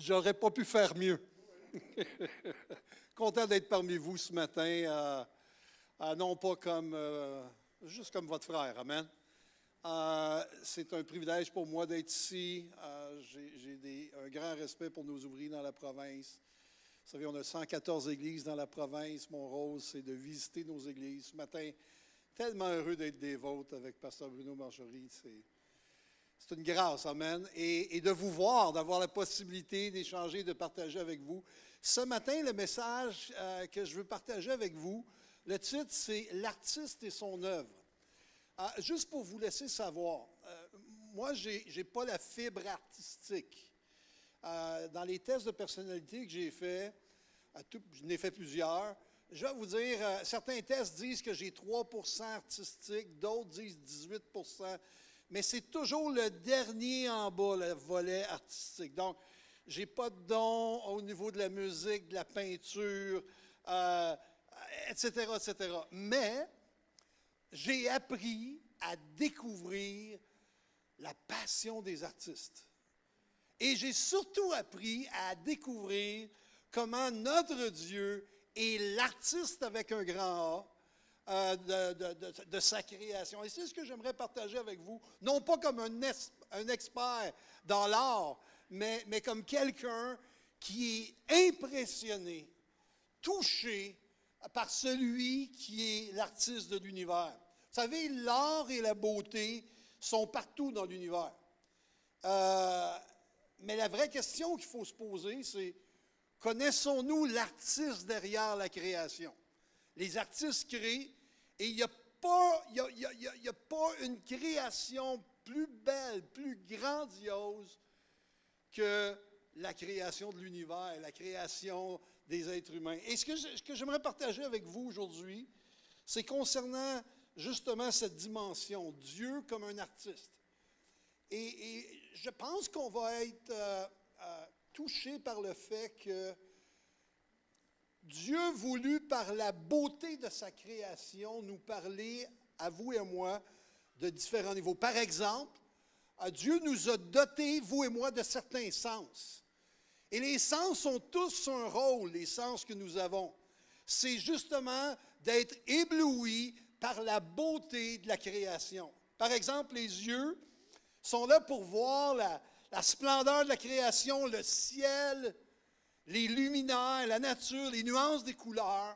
J'aurais pas pu faire mieux. Content d'être parmi vous ce matin, non pas comme, juste comme votre frère, amen. C'est un privilège pour moi d'être ici. J'ai un grand respect pour nos ouvriers dans la province. Vous savez, on a 114 églises dans la province. Mon rôle, c'est de visiter nos églises. Ce matin, tellement heureux d'être des vôtres avec Pasteur Bruno Marjorie. C'est une grâce, amen. Et de vous voir, d'avoir la possibilité d'échanger, de partager avec vous. Ce matin, le message que je veux partager avec vous, le titre, c'est « L'artiste et son œuvre ». Juste pour vous laisser savoir, moi, je n'ai pas la fibre artistique. Dans les tests de personnalité que j'ai faits, je n'ai fait plusieurs, je vais vous dire, certains tests disent que j'ai 3% artistique, d'autres disent 18%, mais c'est toujours le dernier en bas, le volet artistique. Donc, je n'ai pas de don au niveau de la musique, de la peinture, etc., etc. Mais, j'ai appris à découvrir la passion des artistes. Et j'ai surtout appris à découvrir comment notre Dieu est l'artiste avec un grand A de sa création. Et c'est ce que j'aimerais partager avec vous, non pas comme un expert dans l'art, mais comme quelqu'un qui est impressionné, touché par celui qui est l'artiste de l'univers. Vous savez, l'art et la beauté sont partout dans l'univers. Mais la vraie question qu'il faut se poser, c'est connaissons-nous l'artiste derrière la création? Les artistes créent et il n'y a pas une création plus belle, plus grandiose que la création de l'univers, la création des êtres humains. Et ce que j'aimerais partager avec vous aujourd'hui, c'est concernant justement cette dimension, Dieu comme un artiste. Et je pense qu'on va être touché par le fait que Dieu voulut, par la beauté de sa création, nous parler, à vous et à moi, de différents niveaux. Par exemple, Dieu nous a dotés, vous et moi, de certains sens. Et les sens ont tous un rôle, les sens que nous avons. C'est justement d'être ébloui par la beauté de la création. Par exemple, les yeux sont là pour voir la splendeur de la création, le ciel, les luminaires, la nature, les nuances des couleurs.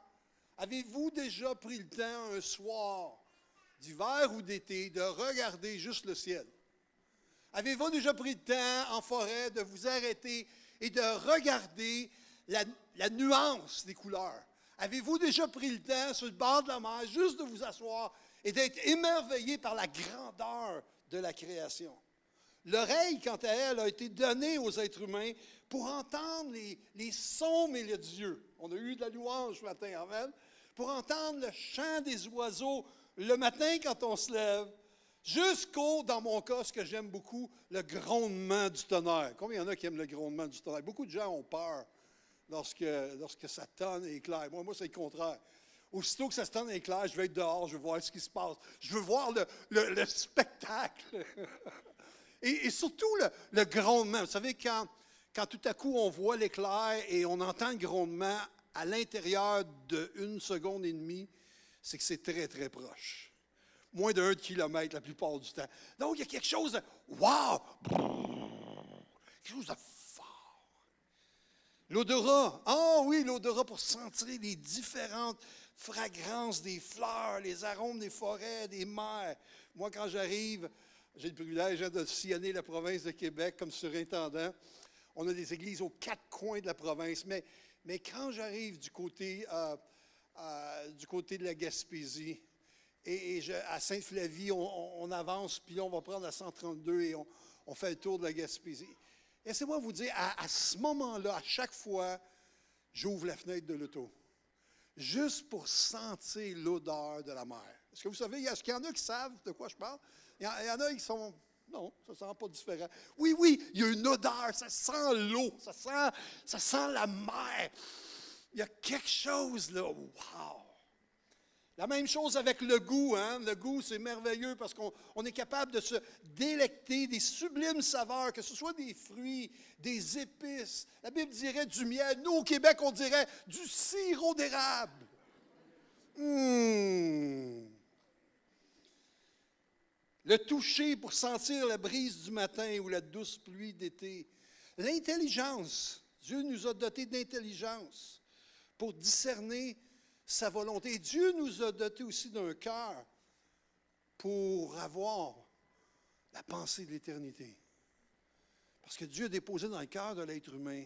Avez-vous déjà pris le temps, un soir d'hiver ou d'été, de regarder juste le ciel? Avez-vous déjà pris le temps, en forêt, de vous arrêter et de regarder la nuance des couleurs? Avez-vous déjà pris le temps, sur le bord de la mer, juste de vous asseoir et d'être émerveillé par la grandeur de la création? L'oreille, quant à elle, a été donnée aux êtres humains pour entendre les sons mélodieux. On a eu de la louange ce matin, amen. Pour entendre le chant des oiseaux le matin quand on se lève, jusqu'au, dans mon cas, ce que j'aime beaucoup, le grondement du tonnerre. Combien il y en a qui aiment le grondement du tonnerre? Beaucoup de gens ont peur lorsque ça tonne et éclaire. Moi, c'est le contraire. Aussitôt que ça se tonne et éclaire, je vais être dehors, je veux voir ce qui se passe. Je veux voir le spectacle. Et surtout le grondement. Vous savez, quand tout à coup on voit l'éclair et on entend le grondement à l'intérieur d'1 seconde et demie, c'est que c'est très, très proche. Moins d'1 kilomètre la plupart du temps. Donc, il y a quelque chose de « wow », quelque chose de fort. L'odorat. Ah oui, l'odorat pour sentir les différentes fragrances des fleurs, les arômes des forêts, des mers. Moi, quand j'arrive, j'ai le privilège de sillonner la province de Québec comme surintendant. On a des églises aux 4 coins de la province. Mais quand j'arrive du côté de la Gaspésie, à Sainte-Flavie, on avance, puis là, on va prendre la 132 et on fait le tour de la Gaspésie. Laissez-moi vous dire, à ce moment-là, à chaque fois, j'ouvre la fenêtre de l'auto, juste pour sentir l'odeur de la mer. Est-ce que vous savez, est-ce qu'il y en a qui savent de quoi je parle? Il y en a qui sont... Non, ça ne sent pas différent. Oui, il y a une odeur, ça sent l'eau, ça sent la mer. Il y a quelque chose là, wow! La même chose avec le goût. Hein? Le goût, c'est merveilleux parce qu'on est capable de se délecter des sublimes saveurs, que ce soit des fruits, des épices. La Bible dirait du miel. Nous, au Québec, on dirait du sirop d'érable. Le toucher pour sentir la brise du matin ou la douce pluie d'été. L'intelligence. Dieu nous a dotés d'intelligence pour discerner sa volonté. Dieu nous a dotés aussi d'un cœur pour avoir la pensée de l'éternité. Parce que Dieu a déposé dans le cœur de l'être humain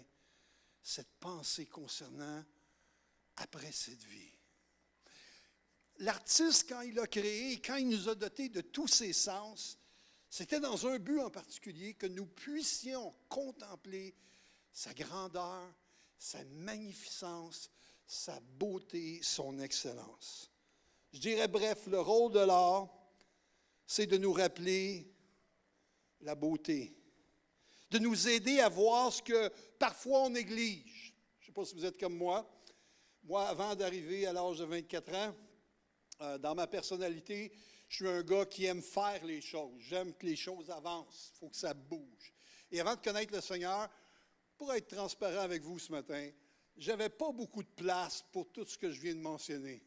cette pensée concernant après cette vie. L'artiste, quand il a créé, quand il nous a dotés de tous ses sens, c'était dans un but en particulier, que nous puissions contempler sa grandeur, sa magnificence, sa beauté, son excellence. Je dirais bref, le rôle de l'art, c'est de nous rappeler la beauté, de nous aider à voir ce que parfois on néglige. Je ne sais pas si vous êtes comme moi. Moi, avant d'arriver à l'âge de 24 ans, dans ma personnalité, je suis un gars qui aime faire les choses. J'aime que les choses avancent. Il faut que ça bouge. Et avant de connaître le Seigneur, pour être transparent avec vous ce matin, je n'avais pas beaucoup de place pour tout ce que je viens de mentionner.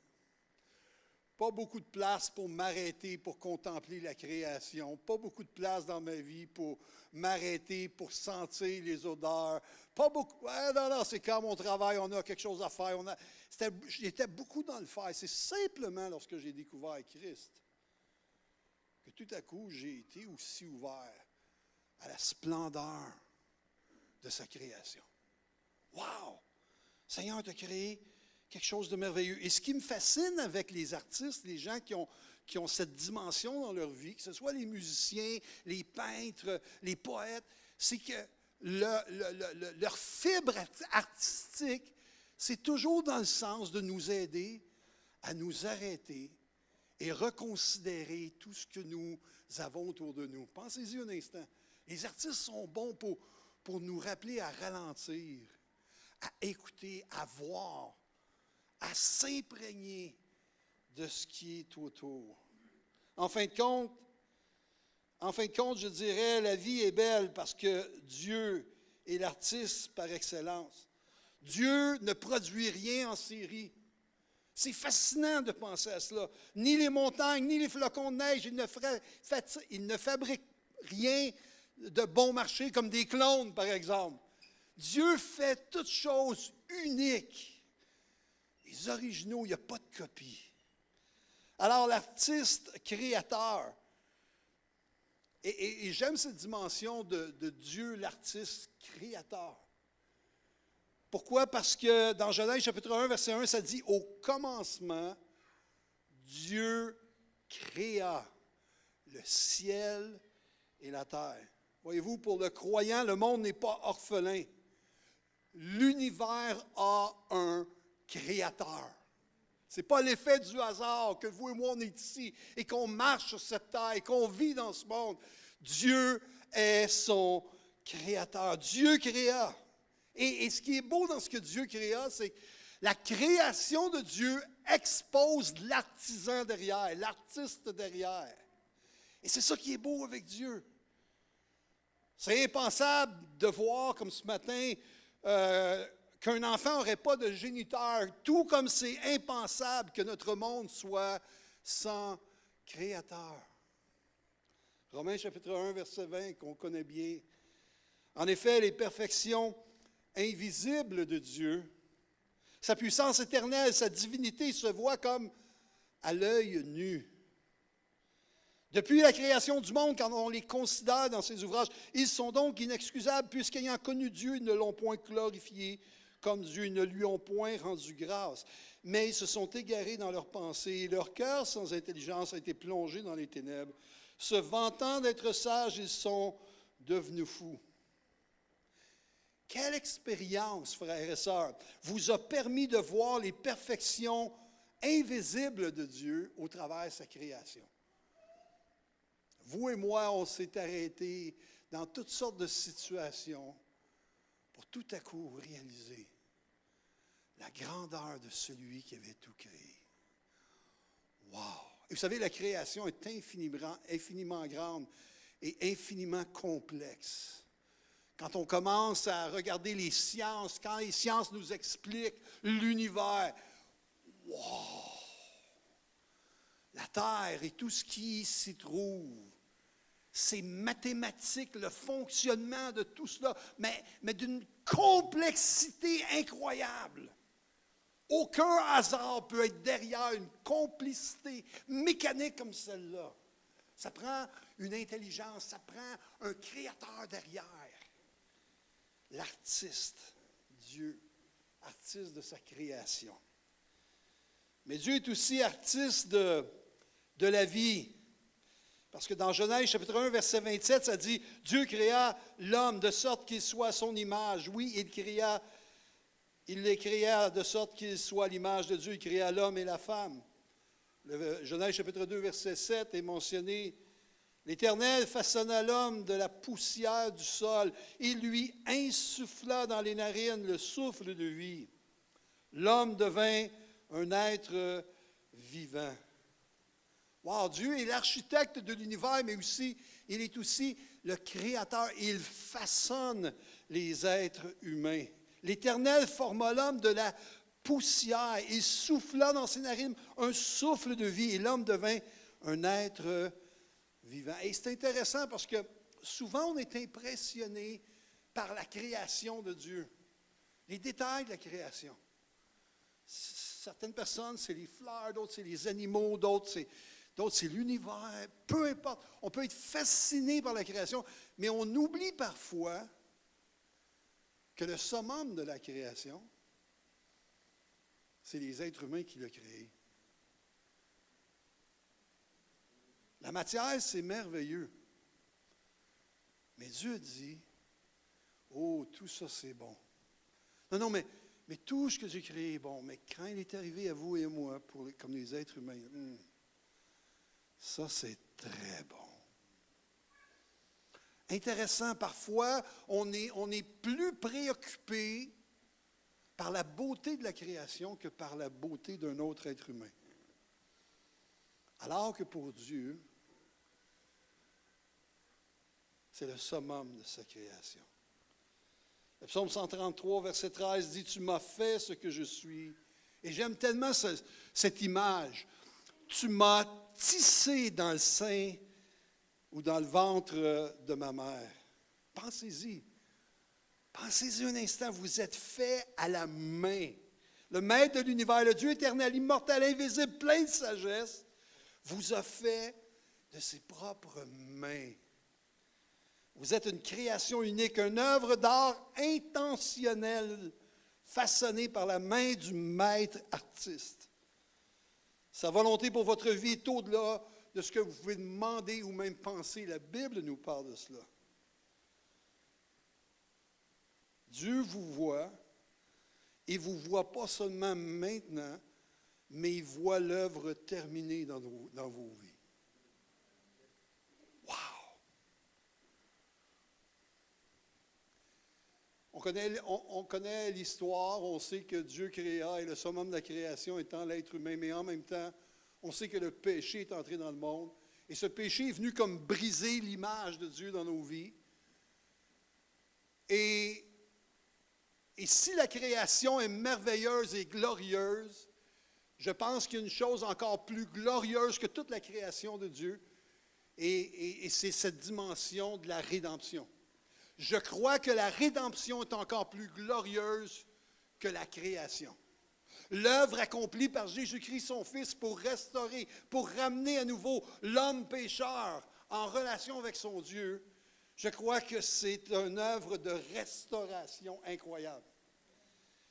Pas beaucoup de place pour m'arrêter, pour contempler la création. Pas beaucoup de place dans ma vie pour m'arrêter, pour sentir les odeurs. Pas beaucoup. Non, c'est quand mon travail, on a quelque chose à faire. J'étais beaucoup dans le faire. C'est simplement lorsque j'ai découvert Christ que tout à coup, j'ai été aussi ouvert à la splendeur de sa création. Wow! Seigneur t'a créé quelque chose de merveilleux. Et ce qui me fascine avec les artistes, les gens qui ont cette dimension dans leur vie, que ce soit les musiciens, les peintres, les poètes, c'est que leur fibre artistique, c'est toujours dans le sens de nous aider à nous arrêter et reconsidérer tout ce que nous avons autour de nous. Pensez-y un instant. Les artistes sont bons pour nous rappeler à ralentir, à écouter, à voir, à s'imprégner de ce qui est autour. En fin de compte, je dirais, la vie est belle parce que Dieu est l'artiste par excellence. Dieu ne produit rien en série. C'est fascinant de penser à cela. Ni les montagnes, ni les flocons de neige, il ne fabrique rien de bon marché comme des clones, par exemple. Dieu fait toutes choses uniques. Les originaux, il n'y a pas de copie. Alors, l'artiste créateur, et j'aime cette dimension de Dieu, l'artiste créateur. Pourquoi? Parce que dans Genèse chapitre 1, verset 1, ça dit « Au commencement, Dieu créa le ciel et la terre. » Voyez-vous, pour le croyant, le monde n'est pas orphelin. L'univers a un créateur. Ce n'est pas l'effet du hasard que vous et moi, on est ici et qu'on marche sur cette terre et qu'on vit dans ce monde. Dieu est son créateur. Dieu créa. Et ce qui est beau dans ce que Dieu créa, c'est que la création de Dieu expose l'artisan derrière, l'artiste derrière. Et c'est ça qui est beau avec Dieu. C'est impensable de voir, comme ce matin, qu'un enfant n'aurait pas de géniteur, tout comme c'est impensable que notre monde soit sans créateur. Romains chapitre 1, verset 20, qu'on connaît bien. En effet, les perfections invisibles de Dieu, sa puissance éternelle, sa divinité se voient comme à l'œil nu. Depuis la création du monde, quand on les considère dans ses ouvrages, ils sont donc inexcusables, puisqu'ayant connu Dieu, ils ne l'ont point glorifié comme Dieu, ils ne lui ont point rendu grâce. Mais ils se sont égarés dans leurs pensées, et leur cœur sans intelligence a été plongé dans les ténèbres. Se vantant d'être sages, ils sont devenus fous. Quelle expérience, frères et sœurs, vous a permis de voir les perfections invisibles de Dieu au travers de sa création? Vous et moi, on s'est arrêtés dans toutes sortes de situations pour tout à coup réaliser la grandeur de celui qui avait tout créé. Wow! Et vous savez, la création est infiniment grande et infiniment complexe. Quand on commence à regarder les sciences, quand les sciences nous expliquent l'univers, wow! La Terre et tout ce qui s'y trouve, c'est mathématique, le fonctionnement de tout cela, mais d'une complexité incroyable. Aucun hasard peut être derrière une complicité mécanique comme celle-là. Ça prend une intelligence, ça prend un créateur derrière. L'artiste, Dieu, artiste de sa création. Mais Dieu est aussi artiste de la vie. Parce que dans Genèse chapitre 1, verset 27, ça dit « Dieu créa l'homme de sorte qu'il soit à son image. » Oui, il les créa de sorte qu'il soit à l'image de Dieu. Il créa l'homme et la femme. Le Genèse chapitre 2, verset 7 est mentionné. L'Éternel façonna l'homme de la poussière du sol. Il lui insuffla dans les narines le souffle de vie. L'homme devint un être vivant. Wow, Dieu est l'architecte de l'univers, mais aussi, il est aussi le créateur. Il façonne les êtres humains. L'Éternel forma l'homme de la poussière. Il souffla dans ses narines un souffle de vie et l'homme devint un être vivant. Et c'est intéressant parce que souvent on est impressionné par la création de Dieu, les détails de la création. Certaines personnes, c'est les fleurs, d'autres, c'est les animaux, d'autres, c'est l'univers. Peu importe, on peut être fasciné par la création, mais on oublie parfois que le summum de la création, c'est les êtres humains qui l'ont créé. La matière, c'est merveilleux. Mais Dieu dit, oh, tout ça, c'est bon. Non, mais tout ce que j'ai créé est bon. Mais quand il est arrivé à vous et à moi, comme les êtres humains, ça, c'est très bon. Intéressant, parfois, on est plus préoccupé par la beauté de la création que par la beauté d'un autre être humain. Alors que pour Dieu, c'est le summum de sa création. Le psaume 133, verset 13 dit « Tu m'as fait ce que je suis. » Et j'aime tellement cette image. Tu m'as tissé dans le sein ou dans le ventre de ma mère. Pensez-y. Pensez-y un instant, vous êtes fait à la main. Le maître de l'univers, le Dieu éternel, immortel, invisible, plein de sagesse, vous a fait de ses propres mains. Vous êtes une création unique, une œuvre d'art intentionnelle, façonnée par la main du maître artiste. Sa volonté pour votre vie est au-delà de ce que vous pouvez demander ou même penser. La Bible nous parle de cela. Dieu vous voit, et vous voit pas seulement maintenant, mais il voit l'œuvre terminée dans vos vies. Wow! On connaît l'histoire, on sait que Dieu créa et le summum de la création étant l'être humain, mais en même temps, on sait que le péché est entré dans le monde. Et ce péché est venu comme briser l'image de Dieu dans nos vies. Et si la création est merveilleuse et glorieuse, je pense qu'il y a une chose encore plus glorieuse que toute la création de Dieu, et c'est cette dimension de la rédemption. Je crois que la rédemption est encore plus glorieuse que la création. L'œuvre accomplie par Jésus-Christ, son Fils, pour restaurer, pour ramener à nouveau l'homme pécheur en relation avec son Dieu, je crois que c'est une œuvre de restauration incroyable.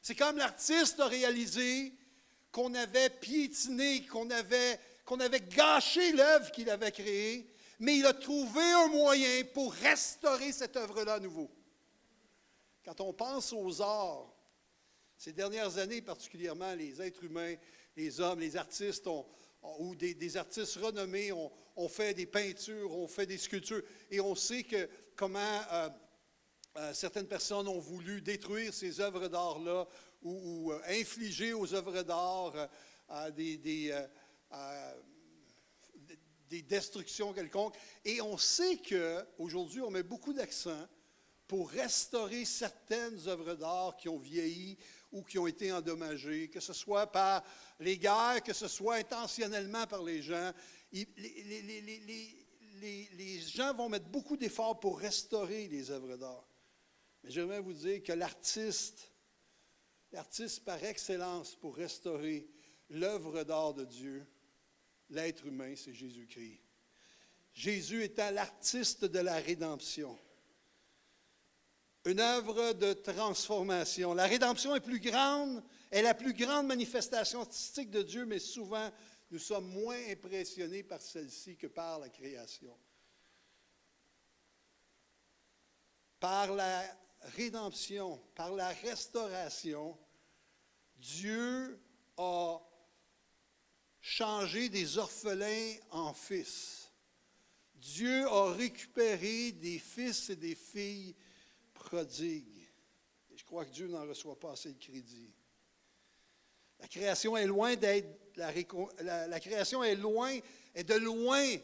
C'est comme l'artiste a réalisé qu'on avait piétiné, qu'on avait gâché l'œuvre qu'il avait créée, mais il a trouvé un moyen pour restaurer cette œuvre-là à nouveau. Quand on pense aux arts, ces dernières années particulièrement, les êtres humains, les hommes, les artistes, ou des artistes renommés, ont fait des peintures, ont fait des sculptures, et on sait comment certaines personnes ont voulu détruire ces œuvres d'art-là ou infliger aux œuvres d'art des destructions quelconques. Et on sait qu'aujourd'hui, on met beaucoup d'accent pour restaurer certaines œuvres d'art qui ont vieilli ou qui ont été endommagées, que ce soit par les guerres, que ce soit intentionnellement par les gens. Les gens vont mettre beaucoup d'efforts pour restaurer les œuvres d'art. Mais j'aimerais vous dire que l'artiste par excellence pour restaurer l'œuvre d'art de Dieu, l'être humain, c'est Jésus-Christ. Jésus étant l'artiste de la rédemption. Une œuvre de transformation. La rédemption est la plus grande manifestation artistique de Dieu, mais souvent, nous sommes moins impressionnés par celle-ci que par la création. Par la rédemption, par la restauration, Dieu a changé des orphelins en fils. Dieu a récupéré des fils et des filles prodigue. Et je crois que Dieu n'en reçoit pas assez de crédit. La création est loin d'être la création est de loin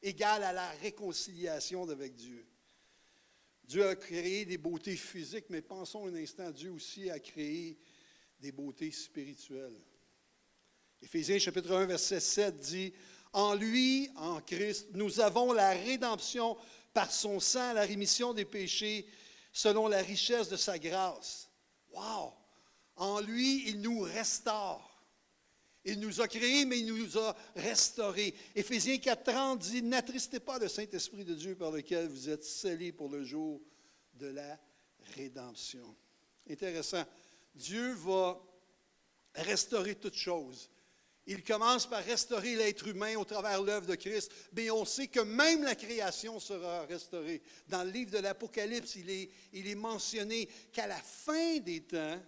égale à la réconciliation avec Dieu. Dieu a créé des beautés physiques, mais pensons un instant, Dieu aussi a créé des beautés spirituelles. Éphésiens chapitre 1, verset 7 dit « En lui, en Christ, nous avons la rédemption par son sang, la rémission des péchés, selon la richesse de sa grâce. » Wow! En lui, il nous restaure. Il nous a créés, mais il nous a restaurés. Éphésiens 4,30 dit « N'attristez pas le Saint-Esprit de Dieu par lequel vous êtes scellés pour le jour de la rédemption. » Intéressant. Dieu va restaurer toutes choses. Il commence par restaurer l'être humain au travers de l'œuvre de Christ, mais on sait que même la création sera restaurée. Dans le livre de l'Apocalypse, il est mentionné qu'à la fin des temps,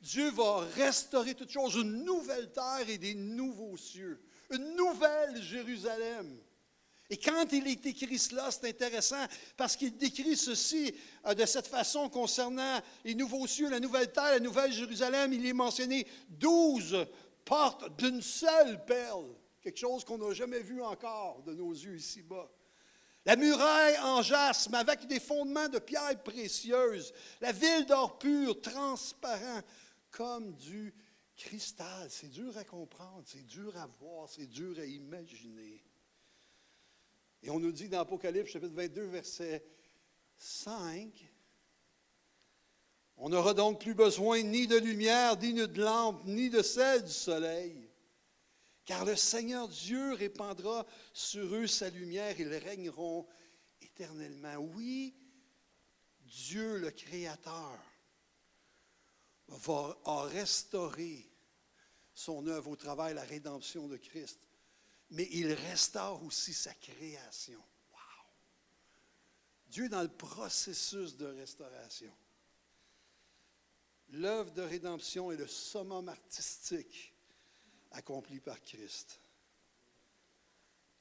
Dieu va restaurer toutes choses, une nouvelle terre et des nouveaux cieux, une nouvelle Jérusalem. Et quand il est écrit cela, c'est intéressant parce qu'il décrit ceci de cette façon concernant les nouveaux cieux, la nouvelle terre, la nouvelle Jérusalem. Il est mentionné 12 portes d'une seule perle, quelque chose qu'on n'a jamais vu encore de nos yeux ici-bas. La muraille en jasme avec des fondements de pierres précieuses, la ville d'or pur, transparent comme du cristal. C'est dur à comprendre, c'est dur à voir, c'est dur à imaginer. Et on nous dit dans Apocalypse, chapitre 22, verset 5, « On n'aura donc plus besoin ni de lumière, ni de lampe, ni de celle du soleil, car le Seigneur Dieu répandra sur eux sa lumière, ils régneront éternellement. » Oui, Dieu, le Créateur, a restauré son œuvre au travers de la rédemption de Christ. Mais il restaure aussi sa création. Wow! Dieu est dans le processus de restauration. L'œuvre de rédemption est le summum artistique accompli par Christ.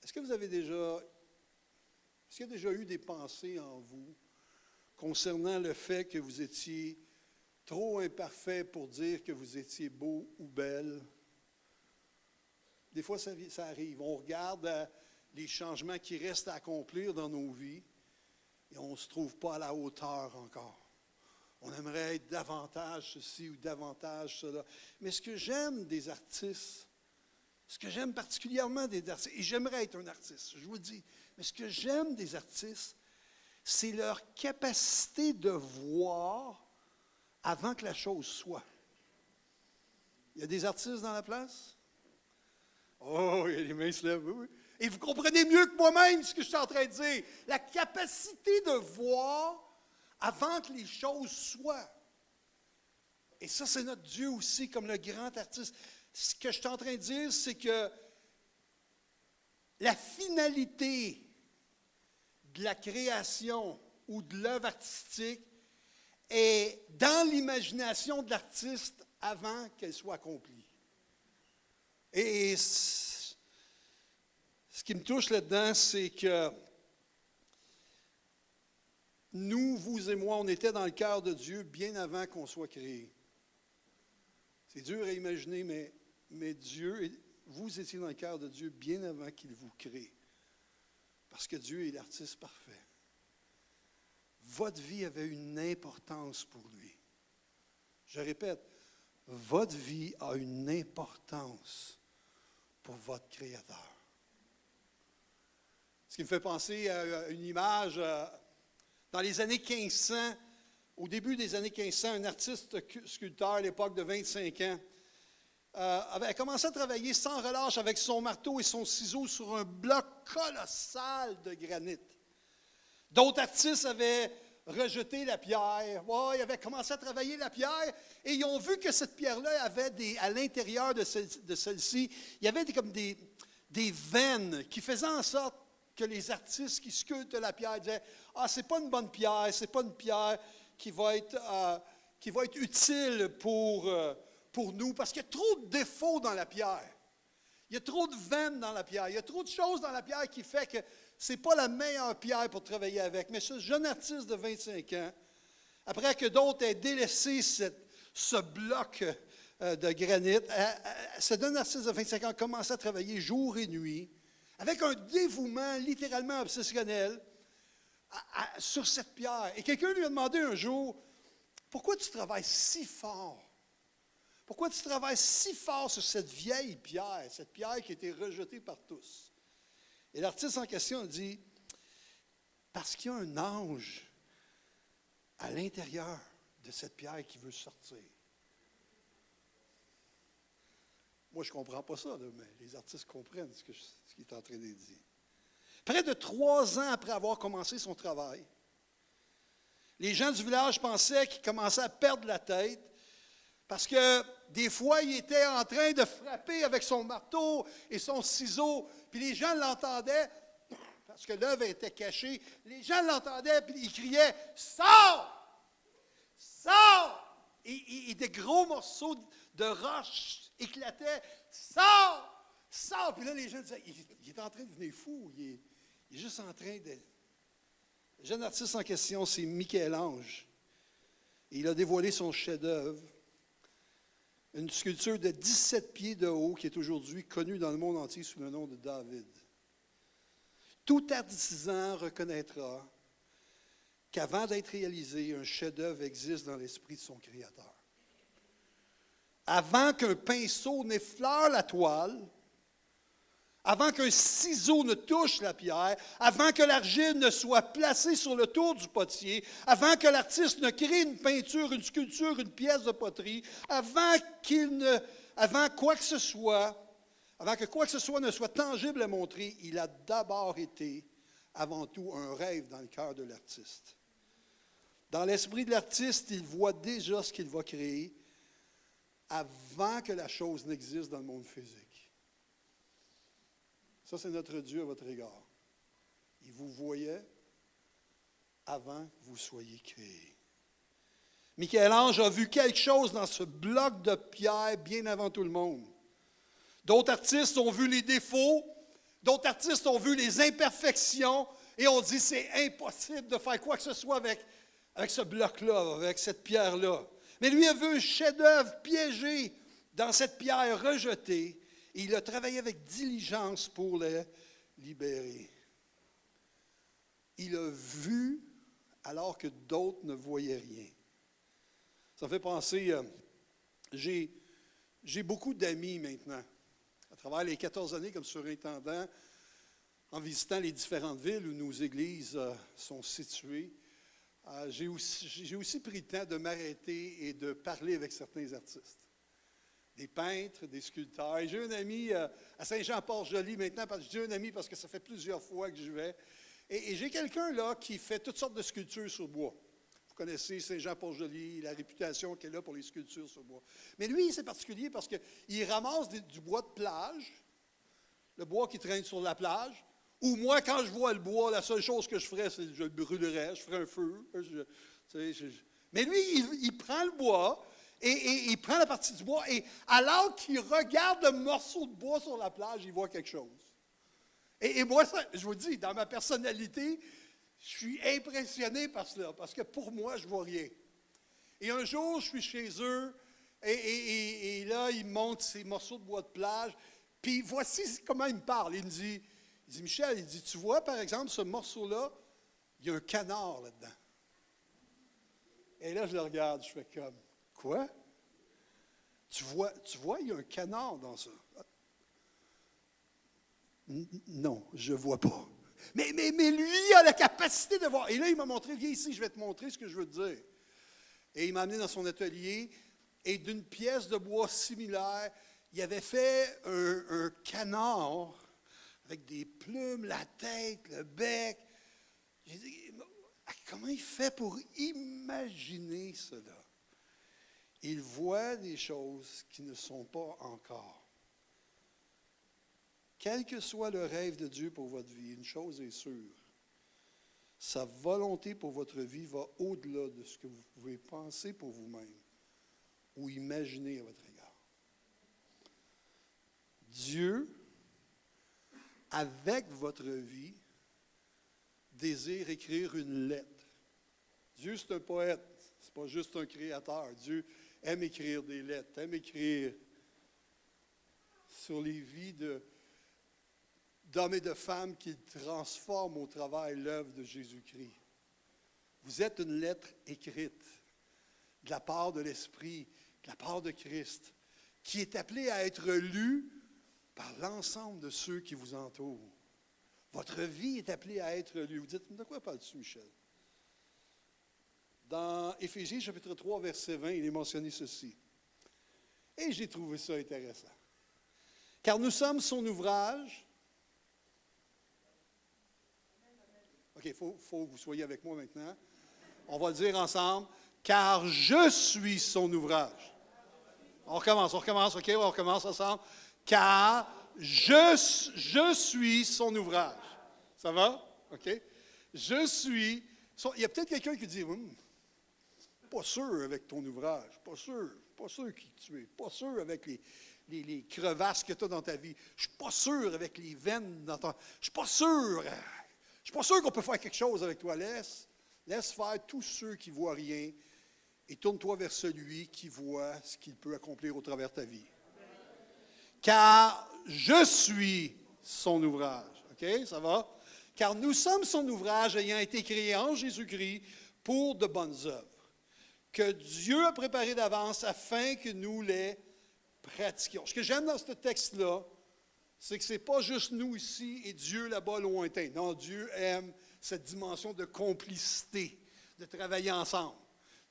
Est-ce qu'il y a déjà eu des pensées en vous concernant le fait que vous étiez trop imparfait pour dire que vous étiez beau ou belle? Des fois, ça arrive. On regarde les changements qui restent à accomplir dans nos vies et on ne se trouve pas à la hauteur encore. On aimerait être davantage ceci ou davantage cela. Mais ce que j'aime des artistes, ce que j'aime particulièrement des artistes, et j'aimerais être un artiste, je vous le dis, mais ce que j'aime des artistes, c'est leur capacité de voir avant que la chose soit. Il y a des artistes dans la place? Oh, il y a les mains se lèvent, oui. Et vous comprenez mieux que moi-même ce que je suis en train de dire. La capacité de voir avant que les choses soient. Et ça, c'est notre Dieu aussi, comme le grand artiste. Ce que je suis en train de dire, c'est que la finalité de la création ou de l'œuvre artistique est dans l'imagination de l'artiste avant qu'elle soit accomplie. Et ce qui me touche là-dedans, c'est que nous, vous et moi, on était dans le cœur de Dieu bien avant qu'on soit créé. C'est dur à imaginer, mais Dieu vous étiez dans le cœur de Dieu bien avant qu'il vous crée. Parce que Dieu est l'artiste parfait. Votre vie avait une importance pour lui. Je répète, votre vie a une importance pour votre Créateur. Ce qui me fait penser à une image, dans les années 1500, au début des années 1500, un artiste sculpteur à l'époque de 25 ans avait commencé à travailler sans relâche avec son marteau et son ciseau sur un bloc colossal de granit. D'autres artistes avaient rejeté la pierre. Ouais, ils avaient commencé à travailler la pierre et ils ont vu que cette pierre-là avait à l'intérieur de celle-ci, il y avait comme des veines qui faisaient en sorte que les artistes qui sculptent la pierre disaient « Ah, c'est pas une bonne pierre, c'est pas une pierre qui va être utile pour nous, parce qu'il y a trop de défauts dans la pierre. Il y a trop de veines dans la pierre. Il y a trop de choses dans la pierre qui fait que ce n'est pas la meilleure pierre pour travailler avec. » Mais ce jeune artiste de 25 ans, après que d'autres aient délaissé ce bloc de granit, ce jeune artiste de 25 ans a commencé à travailler jour et nuit, avec un dévouement littéralement obsessionnel sur cette pierre. Et quelqu'un lui a demandé un jour, « Pourquoi tu travailles si fort? Pourquoi tu travailles si fort sur cette vieille pierre, cette pierre qui a été rejetée par tous? » Et l'artiste en question a dit, « Parce qu'il y a un ange à l'intérieur de cette pierre qui veut sortir. » Moi, je ne comprends pas ça, là, mais les artistes comprennent ce qu'il est en train de dire. Près de 3 ans après avoir commencé son travail, les gens du village pensaient qu'il commençait à perdre la tête parce que des fois, il était en train de frapper avec son marteau et son ciseau, puis les gens l'entendaient, parce que l'œuvre était cachée, les gens l'entendaient, puis ils criaient « Sors! Sors! » Et des gros morceaux de roche éclataient « Sors! Sors! » Puis là, les gens disaient « Il est en train de devenir fou, il est juste en train de... » Le jeune artiste en question, c'est Michel-Ange. Et il a dévoilé son chef-d'œuvre, une sculpture de 17 pieds de haut qui est aujourd'hui connue dans le monde entier sous le nom de David. Tout artisan reconnaîtra qu'avant d'être réalisé, un chef-d'œuvre existe dans l'esprit de son Créateur. Avant qu'un pinceau n'effleure la toile, avant qu'un ciseau ne touche la pierre, avant que l'argile ne soit placée sur le tour du potier, avant que l'artiste ne crée une peinture, une sculpture, une pièce de poterie, avant que quoi que ce soit ne soit tangible à montrer, il a d'abord été, avant tout, un rêve dans le cœur de l'artiste. Dans l'esprit de l'artiste, il voit déjà ce qu'il va créer avant que la chose n'existe dans le monde physique. Ça, c'est notre Dieu à votre égard. Il vous voyait avant que vous soyez créés. Michel-Ange a vu quelque chose dans ce bloc de pierre bien avant tout le monde. D'autres artistes ont vu les défauts, d'autres artistes ont vu les imperfections et ont dit c'est impossible de faire quoi que ce soit avec ce bloc-là, avec cette pierre-là. Mais lui a vu un chef-d'œuvre piégé dans cette pierre rejetée. Et il a travaillé avec diligence pour les libérer. Il a vu alors que d'autres ne voyaient rien. Ça me fait penser, j'ai beaucoup d'amis maintenant. À travers les 14 années comme surintendant, en visitant les différentes villes où nos églises sont situées, j'ai aussi pris le temps de m'arrêter et de parler avec certains artistes. Des peintres, des sculpteurs. Et j'ai un ami à Saint-Jean-Port-Joli maintenant, parce que j'ai un ami parce que ça fait plusieurs fois que je vais. Et j'ai quelqu'un là qui fait toutes sortes de sculptures sur bois. Vous connaissez Saint-Jean-Port-Joli, la réputation qu'elle a pour les sculptures sur bois. Mais lui, c'est particulier parce qu'il ramasse du bois de plage, le bois qui traîne sur la plage. Ou moi, quand je vois le bois, la seule chose que je ferais, c'est que je le brûlerais, je ferais un feu. Mais lui, il prend le bois. Et il prend la partie du bois, et alors qu'il regarde le morceau de bois sur la plage, il voit quelque chose. Et moi, je vous dis, dans ma personnalité, je suis impressionné par cela, parce que pour moi, je ne vois rien. Et un jour, je suis chez eux, et là, ils montent ces morceaux de bois de plage, Puis voici comment il me parle. Il dit, Michel, il dit, tu vois, par exemple, ce morceau-là, il y a un canard là-dedans. Et là, je le regarde, je fais comme, quoi? Tu vois, il y a un canard dans ça. Non, je ne vois pas. Mais lui a la capacité de voir. Et là, il m'a montré, viens ici, je vais te montrer ce que je veux te dire. Et il m'a amené dans son atelier, et d'une pièce de bois similaire, il avait fait un canard avec des plumes, la tête, le bec. J'ai dit, comment il fait pour imaginer cela? Il voit des choses qui ne sont pas encore. Quel que soit le rêve de Dieu pour votre vie, une chose est sûre, sa volonté pour votre vie va au-delà de ce que vous pouvez penser pour vous-même ou imaginer à votre égard. Dieu, avec votre vie, désire écrire une lettre. Dieu, c'est un poète, ce n'est pas juste un créateur. Dieu aime écrire des lettres, aime écrire sur les vies d'hommes et de femmes qu'il transforme au travers de l'œuvre de Jésus-Christ. Vous êtes une lettre écrite de la part de l'Esprit, de la part de Christ, qui est appelée à être lue par l'ensemble de ceux qui vous entourent. Votre vie est appelée à être lue. Vous dites, de quoi parles-tu, Michel? Dans Éphésiens chapitre 3, verset 20, il est mentionné ceci. Et j'ai trouvé ça intéressant. Car nous sommes son ouvrage. OK, il faut que vous soyez avec moi maintenant. On va le dire ensemble. Car je suis son ouvrage. On recommence, OK, on recommence ensemble. Car je suis son ouvrage. Ça va? OK? Je suis. Il y a peut-être quelqu'un qui dit, pas sûr avec ton ouvrage, pas sûr qui tu es, pas sûr avec les crevasses que tu as dans ta vie, je suis pas sûr avec les veines dans ton. Je suis pas sûr qu'on peut faire quelque chose avec toi. Laisse faire tous ceux qui ne voient rien et tourne-toi vers celui qui voit ce qu'il peut accomplir au travers de ta vie. Car je suis son ouvrage. OK, ça va? Car nous sommes son ouvrage ayant été créé en Jésus-Christ pour de bonnes œuvres, que Dieu a préparées d'avance afin que nous les pratiquions. Ce que j'aime dans ce texte-là, c'est que ce n'est pas juste nous ici et Dieu là-bas lointain. Non, Dieu aime cette dimension de complicité, de travailler ensemble.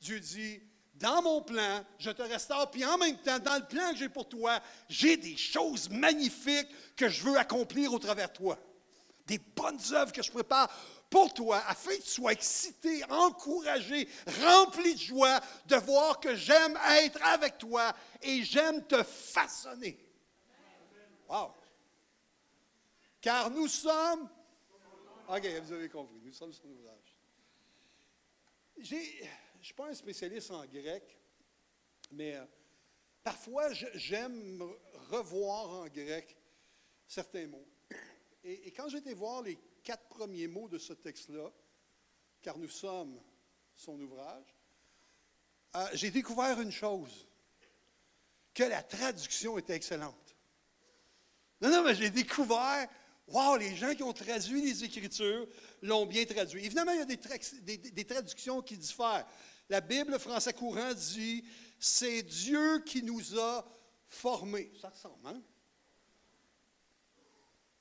Dieu dit, dans mon plan, je te restaure, puis en même temps, dans le plan que j'ai pour toi, j'ai des choses magnifiques que je veux accomplir au travers de toi. Des bonnes œuvres que je prépare pour toi, afin que tu sois excité, encouragé, rempli de joie de voir que j'aime être avec toi et j'aime te façonner. Wow! Car nous sommes... OK, vous avez compris, nous sommes son ouvrage. Je ne suis pas un spécialiste en grec, mais parfois j'aime revoir en grec certains mots. Et quand j'ai été voir les 4 premiers mots de ce texte-là, car nous sommes son ouvrage, j'ai découvert une chose, que la traduction était excellente. Non, mais j'ai découvert, wow, les gens qui ont traduit les Écritures l'ont bien traduit. Évidemment, il y a des traductions qui diffèrent. La Bible, français courant, dit « C'est Dieu qui nous a formés ». Ça ressemble, hein?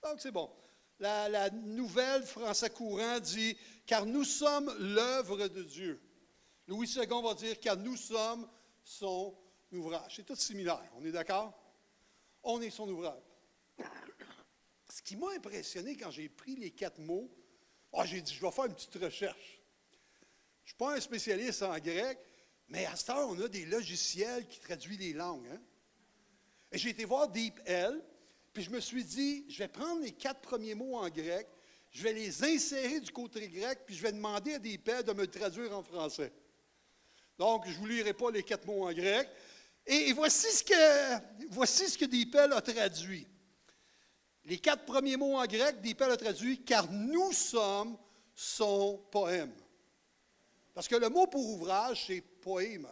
Donc, c'est bon. La nouvelle français courant dit « Car nous sommes l'œuvre de Dieu ». Louis II va dire « Car nous sommes son ouvrage ». C'est tout similaire, on est d'accord? On est son ouvrage. Ce qui m'a impressionné quand j'ai pris les 4 mots, j'ai dit « Je vais faire une petite recherche ». Je ne suis pas un spécialiste en grec, mais à cette heure, on a des logiciels qui traduisent les langues. Hein? Et j'ai été voir DeepL, puis je me suis dit, je vais prendre les 4 premiers mots en grec, je vais les insérer du côté grec, puis je vais demander à DeepL de me le traduire en français. Donc, je ne vous lirai pas les 4 mots en grec. Et voici ce que DeepL a traduit. Les 4 premiers mots en grec, DeepL a traduit « Car nous sommes son poème ». Parce que le mot pour ouvrage, c'est poème.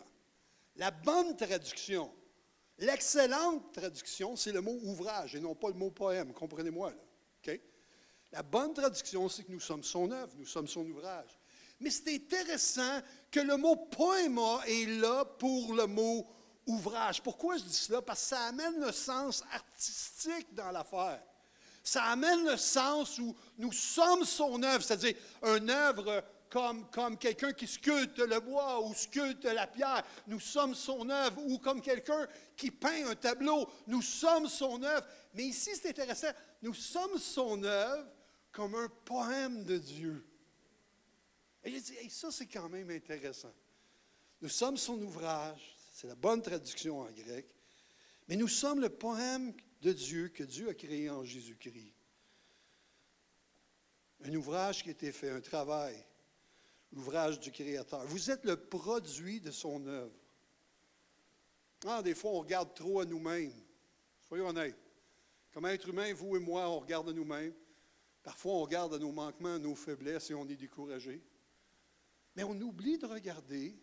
La bonne traduction L'excellente traduction, c'est le mot ouvrage et non pas le mot poème. Comprenez-moi, là. OK? La bonne traduction, c'est que nous sommes son œuvre, nous sommes son ouvrage. Mais c'est intéressant que le mot poéma est là pour le mot ouvrage. Pourquoi je dis cela? Parce que ça amène le sens artistique dans l'affaire. Ça amène le sens où nous sommes son œuvre, c'est-à-dire une œuvre comme quelqu'un qui sculpte le bois ou sculpte la pierre. Nous sommes son œuvre. Ou comme quelqu'un qui peint un tableau. Nous sommes son œuvre. Mais ici, c'est intéressant. Nous sommes son œuvre comme un poème de Dieu. Et j'ai dit, hey, ça, c'est quand même intéressant. Nous sommes son ouvrage. C'est la bonne traduction en grec. Mais nous sommes le poème de Dieu que Dieu a créé en Jésus-Christ. Un ouvrage qui a été fait, un travail. L'ouvrage du Créateur. Vous êtes le produit de son œuvre. Ah, des fois, on regarde trop à nous-mêmes. Soyons honnêtes. Comme être humain, vous et moi, on regarde à nous-mêmes. Parfois, on regarde à nos manquements, à nos faiblesses et on est découragé. Mais on oublie de regarder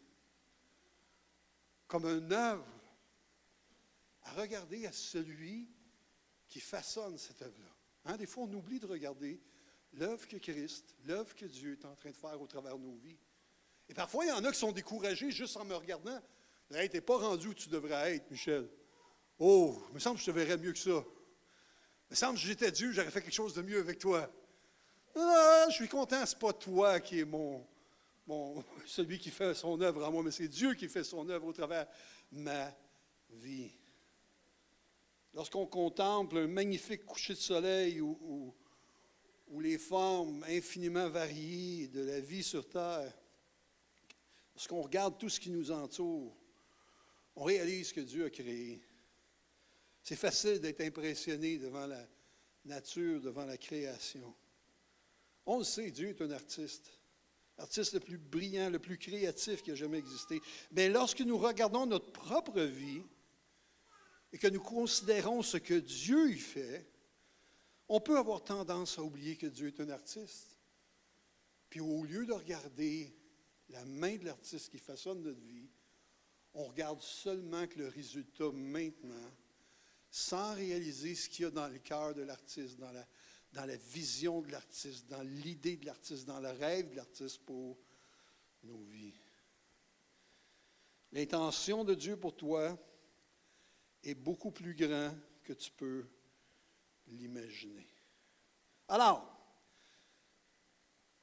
comme une œuvre, à regarder à celui qui façonne cette œuvre-là. Hein, des fois, on oublie de regarder l'œuvre que Christ, l'œuvre que Dieu est en train de faire au travers de nos vies. Et parfois, il y en a qui sont découragés juste en me regardant. Hey, tu n'es pas rendu où tu devrais être, Michel. Oh, il me semble que je te verrais mieux que ça. Il me semble que si j'étais Dieu, j'aurais fait quelque chose de mieux avec toi. Ah, je suis content, ce n'est pas toi qui est celui qui fait son œuvre en moi, mais c'est Dieu qui fait son œuvre au travers de ma vie. Lorsqu'on contemple un magnifique coucher de soleil ou les formes infiniment variées de la vie sur Terre, lorsqu'on regarde tout ce qui nous entoure, on réalise que Dieu a créé. C'est facile d'être impressionné devant la nature, devant la création. On le sait, Dieu est un artiste. L'artiste le plus brillant, le plus créatif qui a jamais existé. Mais lorsque nous regardons notre propre vie et que nous considérons ce que Dieu y fait, on peut avoir tendance à oublier que Dieu est un artiste. Puis au lieu de regarder la main de l'artiste qui façonne notre vie, on regarde seulement que le résultat maintenant, sans réaliser ce qu'il y a dans le cœur de l'artiste, dans la vision de l'artiste, dans l'idée de l'artiste, dans le rêve de l'artiste pour nos vies. L'intention de Dieu pour toi est beaucoup plus grande que tu peux l'imaginer. Alors,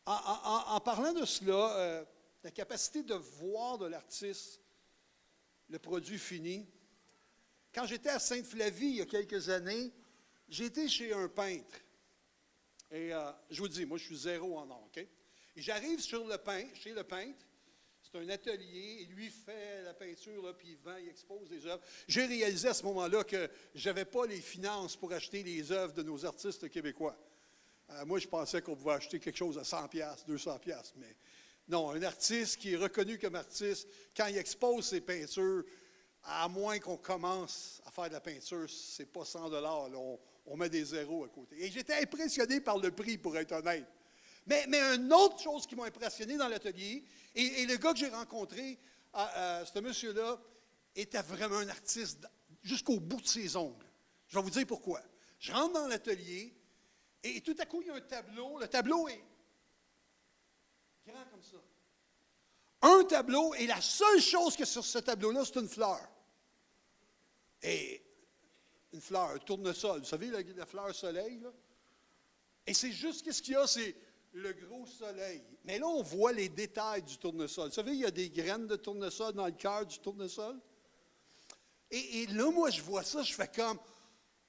en parlant de cela, la capacité de voir de l'artiste le produit fini. Quand j'étais à Sainte-Flavie, il y a quelques années, j'ai été chez un peintre. Et je vous dis, moi, je suis zéro en art, OK? Et j'arrive chez le peintre. C'est un atelier, et lui fait la peinture, là, puis il vend, il expose des œuvres. J'ai réalisé à ce moment-là que je n'avais pas les finances pour acheter les œuvres de nos artistes québécois. Moi, je pensais qu'on pouvait acheter quelque chose à 100$, 200$, mais non, un artiste qui est reconnu comme artiste, quand il expose ses peintures, à moins qu'on commence à faire de la peinture, c'est pas 100$, là, on met des zéros à côté. Et j'étais impressionné par le prix, pour être honnête. Mais une autre chose qui m'a impressionné dans l'atelier, et le gars que j'ai rencontré, ce monsieur-là, était vraiment un artiste jusqu'au bout de ses ongles. Je vais vous dire pourquoi. Je rentre dans l'atelier, et tout à coup, il y a un tableau. Le tableau est grand comme ça. Un tableau, et la seule chose que sur ce tableau-là, c'est une fleur. Et une fleur, un tournesol. Vous savez, la fleur soleil, là? Et c'est juste, qu'est-ce qu'il y a? C'est le gros soleil. Mais là, on voit les détails du tournesol. Vous savez, il y a des graines de tournesol dans le cœur du tournesol. Et là, moi, je vois ça, je fais comme,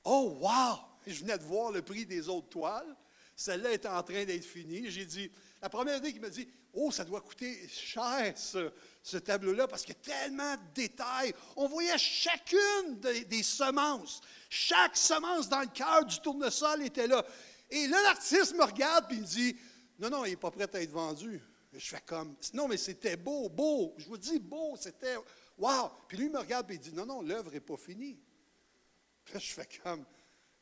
oh, wow! Je venais de voir le prix des autres toiles. Celle-là est en train d'être finie. J'ai dit, la première idée qui m'a dit, oh, ça doit coûter cher, ce tableau-là, parce qu'il y a tellement de détails. On voyait chacune des semences. Chaque semence dans le cœur du tournesol était là. Et là, l'artiste me regarde et il me dit, non, il n'est pas prêt à être vendu. Et je fais comme, non, mais c'était beau. Je vous dis beau, c'était, wow. Puis lui, il me regarde et il dit, non, l'œuvre n'est pas finie. Puis là, je fais comme,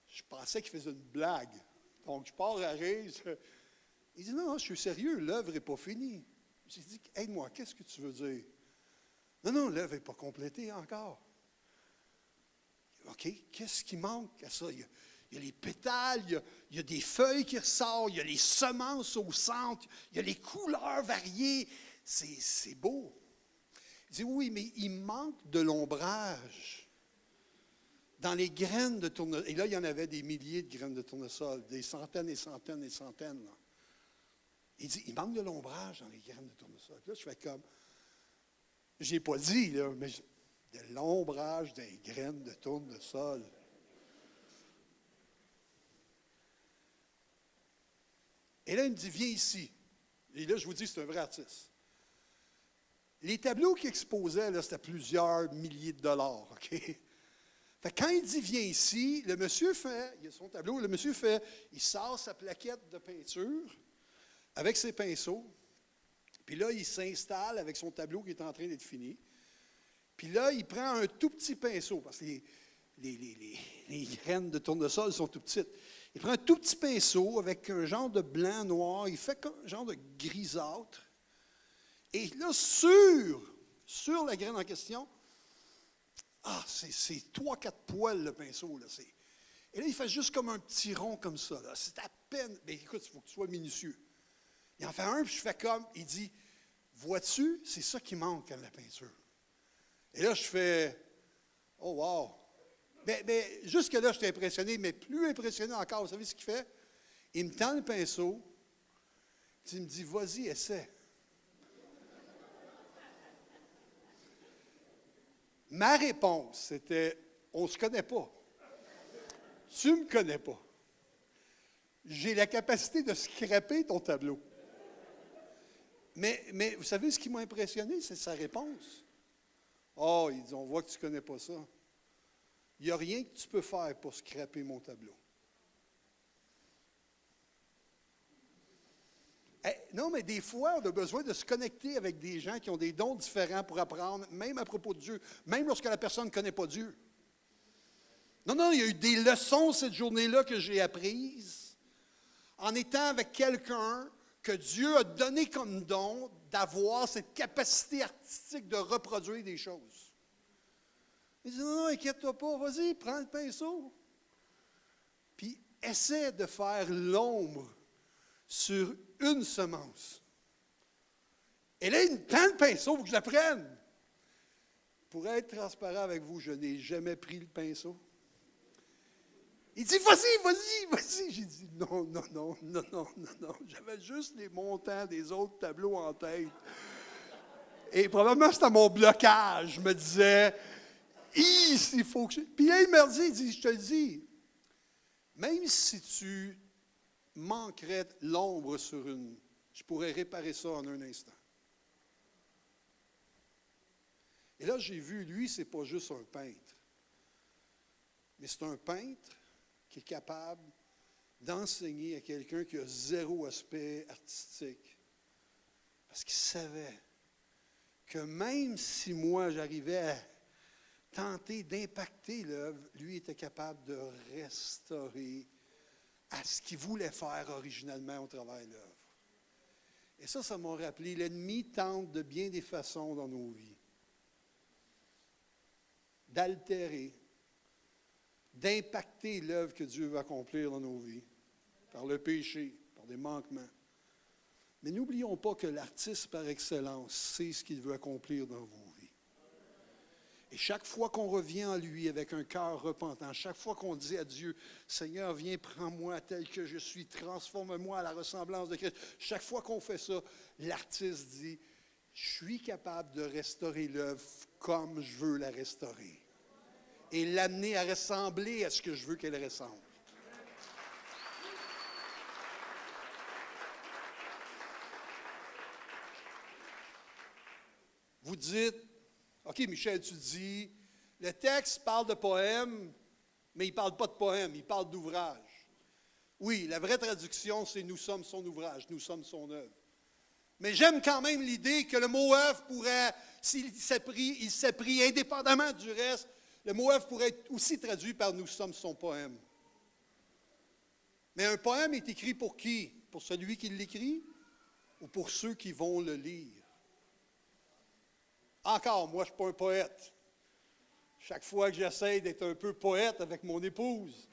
je pensais qu'il faisait une blague. Donc, je pars à rire. Il dit, non, je suis sérieux, l'œuvre n'est pas finie. J'ai dit, aide-moi, qu'est-ce que tu veux dire? Non, l'œuvre n'est pas complétée encore. OK, qu'est-ce qui manque à ça? Il y a les pétales, il y a des feuilles qui ressortent, il y a les semences au centre, il y a les couleurs variées. C'est beau. Il dit, oui, mais il manque de l'ombrage dans les graines de tournesol. Et là, il y en avait des milliers de graines de tournesol, des centaines et centaines et centaines. Là. Il dit, il manque de l'ombrage dans les graines de tournesol. Puis là, je fais comme, je n'ai pas dit, là, mais de l'ombrage des graines de tournesol. Et là, il me dit, viens ici. Et là, je vous dis, c'est un vrai artiste. Les tableaux qu'il exposait, là, c'était plusieurs milliers de dollars, OK? Fait que quand il dit, viens ici, le monsieur fait, il a son tableau, le monsieur fait, il sort sa plaquette de peinture avec ses pinceaux, puis là, il s'installe avec son tableau qui est en train d'être fini. Puis là, il prend un tout petit pinceau, parce que les graines de tournesol sont tout petites. Il prend un tout petit pinceau avec un genre de blanc noir, il fait comme un genre de grisâtre. Et là, sur la graine en question, c'est 3-4 poils le pinceau. Là, et là, il fait juste comme un petit rond comme ça. Là. C'est à peine. Mais écoute, il faut que tu sois minutieux. Il en fait un, puis je fais comme, il dit, vois-tu, c'est ça qui manque à la peinture. Et là, je fais, oh wow! Mais jusque-là, j'étais impressionné, mais plus impressionné encore. Vous savez ce qu'il fait? Il me tend le pinceau, puis il me dit, vas-y, essaie. Ma réponse, c'était, on ne se connaît pas. Tu ne me connais pas. J'ai la capacité de scraper ton tableau. Mais vous savez ce qui m'a impressionné, c'est sa réponse. Oh, il dit, on voit que tu ne connais pas ça. Il n'y a rien que tu peux faire pour scraper mon tableau. Non, mais des fois, on a besoin de se connecter avec des gens qui ont des dons différents pour apprendre, même à propos de Dieu, même lorsque la personne ne connaît pas Dieu. Non, il y a eu des leçons cette journée-là que j'ai apprises en étant avec quelqu'un que Dieu a donné comme don d'avoir cette capacité artistique de reproduire des choses. Il dit, non, inquiète-toi pas, vas-y, prends le pinceau. Puis, essaie de faire l'ombre sur une semence. Et là, il me tend le pinceau pour que je la prenne. Pour être transparent avec vous, je n'ai jamais pris le pinceau. Il dit, vas-y. J'ai dit, non. J'avais juste les montants des autres tableaux en tête. Et probablement, c'était mon blocage. Je me disais, il faut que... Puis là, il m'a dit, je te le dis, même si tu manquerais l'ombre sur une, je pourrais réparer ça en un instant. Et là, j'ai vu, lui, c'est pas juste un peintre, mais c'est un peintre qui est capable d'enseigner à quelqu'un qui a zéro aspect artistique. Parce qu'il savait que même si moi, j'arrivais à tenter d'impacter l'œuvre, lui était capable de restaurer à ce qu'il voulait faire originalement au travers de l'œuvre. Et ça m'a rappelé, l'ennemi tente de bien des façons dans nos vies d'altérer, d'impacter l'œuvre que Dieu veut accomplir dans nos vies, par le péché, par des manquements. Mais n'oublions pas que l'artiste par excellence sait ce qu'il veut accomplir dans vos vies. Et chaque fois qu'on revient en lui avec un cœur repentant, chaque fois qu'on dit à Dieu, Seigneur, viens, prends-moi tel que je suis, transforme-moi à la ressemblance de Christ. Chaque fois qu'on fait ça, l'artiste dit, je suis capable de restaurer l'œuvre comme je veux la restaurer. Et l'amener à ressembler à ce que je veux qu'elle ressemble. Vous dites, OK, Michel, tu dis, le texte parle de poème, mais il ne parle pas de poème, il parle d'ouvrage. Oui, la vraie traduction, c'est « nous sommes son ouvrage, nous sommes son œuvre ». Mais j'aime quand même l'idée que le mot « œuvre » pourrait, s'il s'est pris indépendamment du reste, le mot « œuvre » pourrait être aussi traduit par « nous sommes son poème ». Mais un poème est écrit pour qui? Pour celui qui l'écrit ou pour ceux qui vont le lire? Encore, moi, je ne suis pas un poète. chaque fois que j'essaie d'être un peu poète avec mon épouse.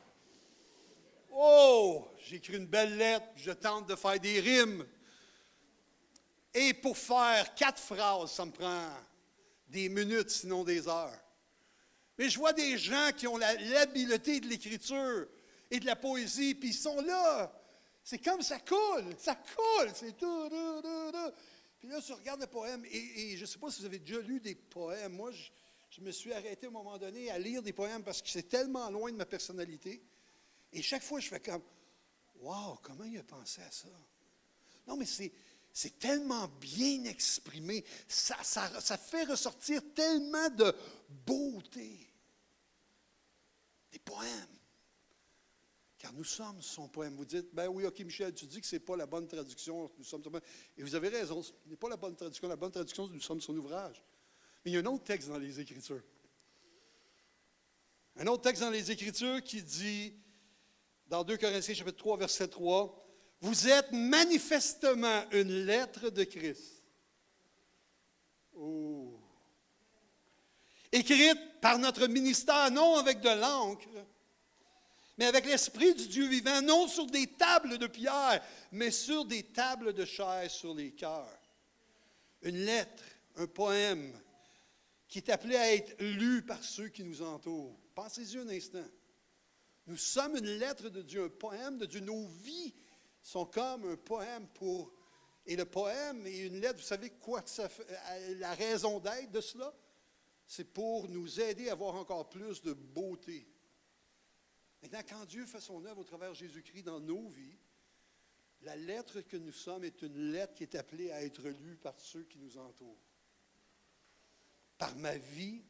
Oh, j'écris une belle lettre, je tente de faire des rimes. Et pour faire 4 phrases, ça me prend des minutes, sinon des heures. Mais je vois des gens qui ont l'habileté de l'écriture et de la poésie, puis ils sont là. C'est comme ça coule, c'est tout. Puis là, tu regardes le poème, et je ne sais pas si vous avez déjà lu des poèmes. Moi, je me suis arrêté à un moment donné à lire des poèmes parce que c'est tellement loin de ma personnalité. Et chaque fois, je fais comme, wow, comment il a pensé à ça? Non, mais c'est tellement bien exprimé. Ça fait ressortir tellement de beauté. Des poèmes. Car nous sommes son poème. Vous dites, ben oui, OK, Michel, tu dis que ce n'est pas la bonne traduction. Nous sommes son poème. Et vous avez raison, ce n'est pas la bonne traduction. La bonne traduction, nous sommes son ouvrage. Mais il y a un autre texte dans les Écritures. Un autre texte dans les Écritures qui dit, dans 2 Corinthiens, chapitre 3, verset 3, « Vous êtes manifestement une lettre de Christ. » Oh! Écrite par notre ministère, non avec de l'encre, mais avec l'Esprit du Dieu vivant, non sur des tables de pierre, mais sur des tables de chair sur les cœurs. Une lettre, un poème, qui est appelé à être lu par ceux qui nous entourent. Pensez-y un instant. Nous sommes une lettre de Dieu, un poème de Dieu. Nos vies sont comme un poème pour... Et le poème et une lettre, vous savez quoi que ça fait, la raison d'être de cela? C'est pour nous aider à avoir encore plus de beauté. Maintenant, quand Dieu fait son œuvre au travers de Jésus-Christ dans nos vies, la lettre que nous sommes est une lettre qui est appelée à être lue par ceux qui nous entourent. Par ma vie,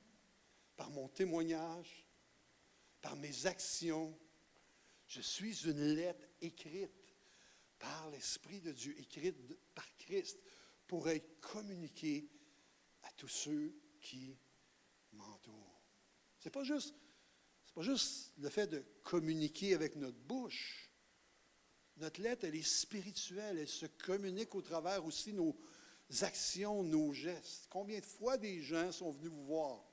par mon témoignage, par mes actions, je suis une lettre écrite par l'Esprit de Dieu, écrite par Christ, pour être communiquée à tous ceux qui m'entourent. C'est pas juste le fait de communiquer avec notre bouche. Notre lettre, elle est spirituelle, elle se communique au travers aussi nos actions, nos gestes. Combien de fois des gens sont venus vous voir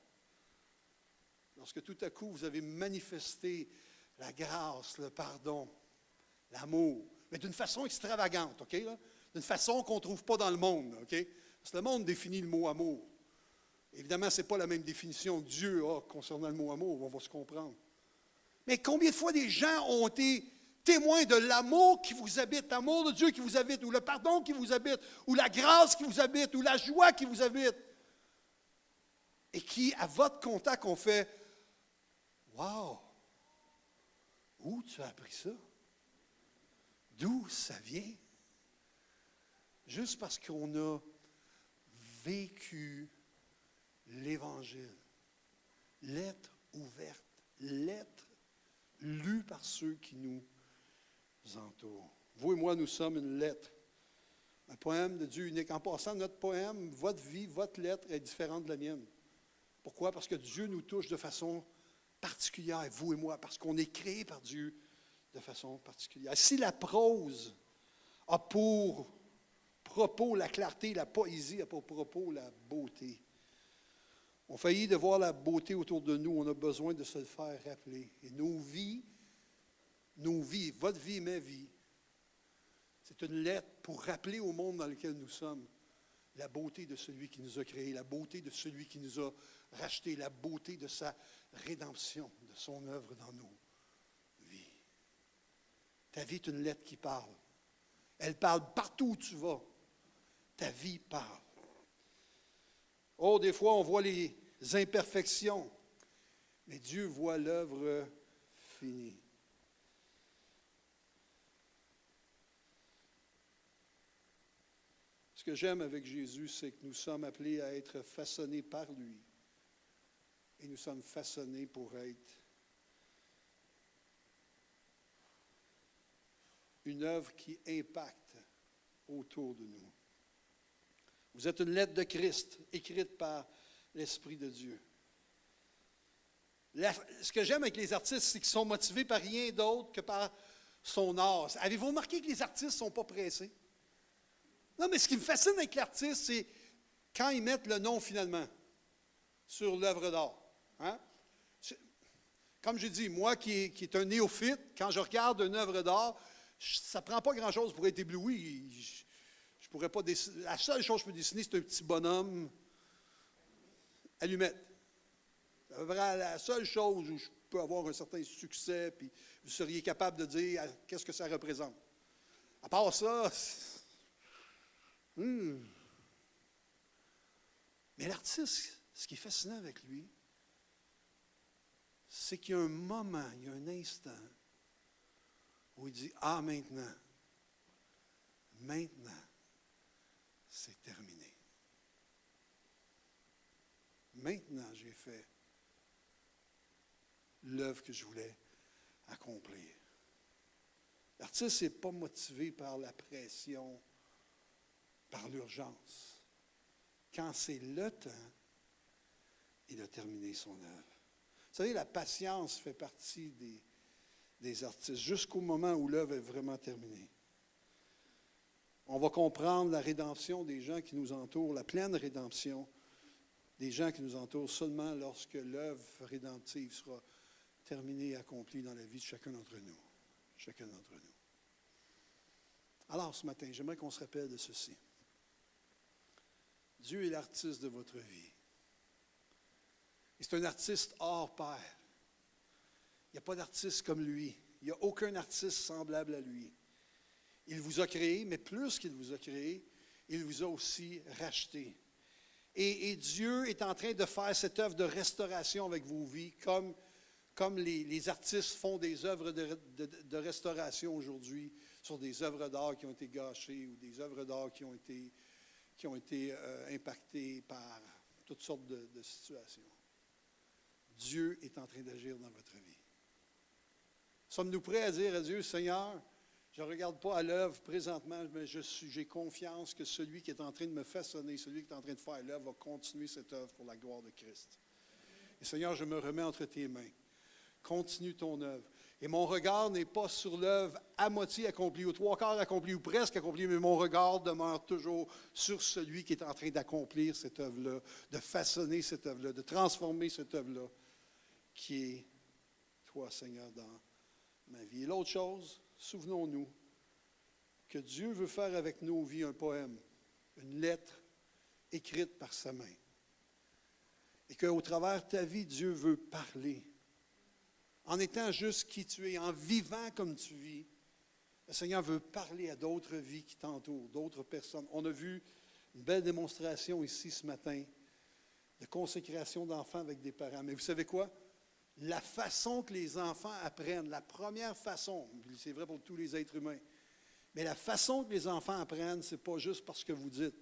lorsque tout à coup vous avez manifesté la grâce, le pardon, l'amour, mais d'une façon extravagante, OK? Là? D'une façon qu'on ne trouve pas dans le monde, OK? Parce que le monde définit le mot amour. Évidemment, ce n'est pas la même définition que Dieu a concernant le mot amour, on va se comprendre. Mais combien de fois des gens ont été témoins de l'amour qui vous habite, l'amour de Dieu qui vous habite, ou le pardon qui vous habite, ou la grâce qui vous habite, ou la joie qui vous habite, et qui, à votre contact, ont fait « Wow! Où tu as appris ça? D'où ça vient? » Juste parce qu'on a vécu l'Évangile. Lettre ouverte, lettre lue par ceux qui nous entourent. Vous et moi, nous sommes une lettre. Un poème de Dieu unique. En passant, notre poème, votre vie, votre lettre est différente de la mienne. Pourquoi? Parce que Dieu nous touche de façon particulière, vous et moi, parce qu'on est créé par Dieu de façon particulière. Si la prose a pour propos la clarté, la poésie a pour propos la beauté, on faillit de voir la beauté autour de nous, on a besoin de se le faire rappeler. Et nos vies, votre vie et ma vie, c'est une lettre pour rappeler au monde dans lequel nous sommes la beauté de celui qui nous a créés, la beauté de celui qui nous a rachetés, la beauté de sa rédemption, de son œuvre dans nos vies. Ta vie est une lettre qui parle. Elle parle partout où tu vas. Ta vie parle. Oh, des fois, on voit les imperfections, mais Dieu voit l'œuvre finie. Ce que j'aime avec Jésus, c'est que nous sommes appelés à être façonnés par lui. Et nous sommes façonnés pour être une œuvre qui impacte autour de nous. Vous êtes une lettre de Christ, écrite par l'Esprit de Dieu. Ce que j'aime avec les artistes, c'est qu'ils sont motivés par rien d'autre que par son art. Avez-vous remarqué que les artistes ne sont pas pressés? Non, mais ce qui me fascine avec l'artiste, c'est quand ils mettent le nom finalement sur l'œuvre d'art. Hein? Comme j'ai dit, moi qui est un néophyte, quand je regarde une œuvre d'art, ça ne prend pas grand-chose pour être ébloui. Je pourrais pas dessiner. La seule chose que je peux dessiner, c'est un petit bonhomme allumette. C'est à peu près la seule chose où je peux avoir un certain succès, puis vous seriez capable de dire qu'est-ce que ça représente. À part ça, mais l'artiste, ce qui est fascinant avec lui, c'est qu'il y a un moment, il y a un instant où il dit, ah, maintenant, c'est terminé. Maintenant, j'ai fait l'œuvre que je voulais accomplir. L'artiste n'est pas motivé par la pression, par l'urgence. Quand c'est le temps, il a terminé son œuvre. Vous savez, la patience fait partie des artistes, jusqu'au moment où l'œuvre est vraiment terminée. On va comprendre la rédemption des gens qui nous entourent, la pleine rédemption des gens qui nous entourent seulement lorsque l'œuvre rédemptive sera terminée et accomplie dans la vie de chacun d'entre nous. Chacun d'entre nous. Alors, ce matin, j'aimerais qu'on se rappelle de ceci. Dieu est l'artiste de votre vie. Et c'est un artiste hors pair. Il n'y a pas d'artiste comme lui. Il n'y a aucun artiste semblable à lui. Il vous a créé, mais plus qu'il vous a créé, il vous a aussi racheté. Et Dieu est en train de faire cette œuvre de restauration avec vos vies, comme les artistes font des œuvres de restauration aujourd'hui sur des œuvres d'art qui ont été gâchées ou des œuvres d'art qui ont été impactées par toutes sortes de situations. Dieu est en train d'agir dans votre vie. Sommes-nous prêts à dire à Dieu, Seigneur, je ne regarde pas à l'œuvre présentement, mais j'ai confiance que celui qui est en train de me façonner, celui qui est en train de faire l'œuvre, va continuer cette œuvre pour la gloire de Christ. Et Seigneur, je me remets entre tes mains. Continue ton œuvre. Et mon regard n'est pas sur l'œuvre à moitié accomplie, ou trois quarts accomplie, ou presque accomplie, mais mon regard demeure toujours sur celui qui est en train d'accomplir cette œuvre-là, de façonner cette œuvre-là, de transformer cette œuvre-là, qui est toi, Seigneur, dans ma vie. Et l'autre chose, souvenons-nous que Dieu veut faire avec nos vies un poème, une lettre écrite par sa main. Et qu'au travers de ta vie, Dieu veut parler. En étant juste qui tu es, en vivant comme tu vis, le Seigneur veut parler à d'autres vies qui t'entourent, d'autres personnes. On a vu une belle démonstration ici ce matin de consécration d'enfants avec des parents. Mais vous savez quoi? La façon que les enfants apprennent, la première façon, c'est vrai pour tous les êtres humains, mais la façon que les enfants apprennent, ce n'est pas juste parce que vous dites.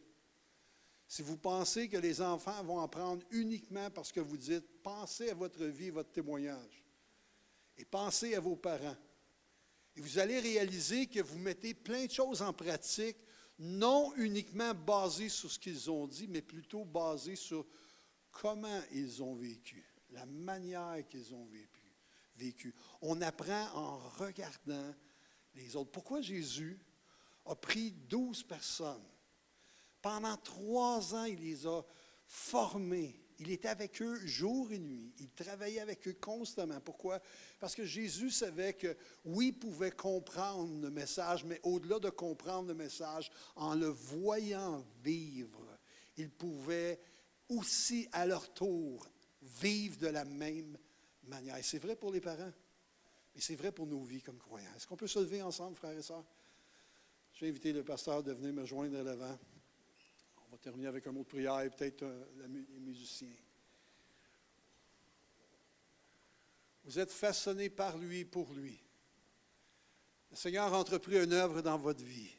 Si vous pensez que les enfants vont apprendre uniquement parce que vous dites, pensez à votre vie, votre témoignage. Et pensez à vos parents. Et vous allez réaliser que vous mettez plein de choses en pratique, non uniquement basées sur ce qu'ils ont dit, mais plutôt basées sur comment ils ont vécu, la manière qu'ils ont vécu. On apprend en regardant les autres. Pourquoi Jésus a pris 12 personnes? Pendant 3 ans, il les a formés. Il était avec eux jour et nuit. Il travaillait avec eux constamment. Pourquoi? Parce que Jésus savait que, oui, il pouvait comprendre le message, mais au-delà de comprendre le message, en le voyant vivre, il pouvait aussi, à leur tour, vivre de la même manière. Et c'est vrai pour les parents, mais c'est vrai pour nos vies comme croyants. Est-ce qu'on peut se lever ensemble, frères et sœurs? Je vais inviter le pasteur de venir me joindre à l'avant. On va terminer avec un mot de prière et peut-être les musiciens. Vous êtes façonnés par lui, pour lui. Le Seigneur a entrepris une œuvre dans votre vie.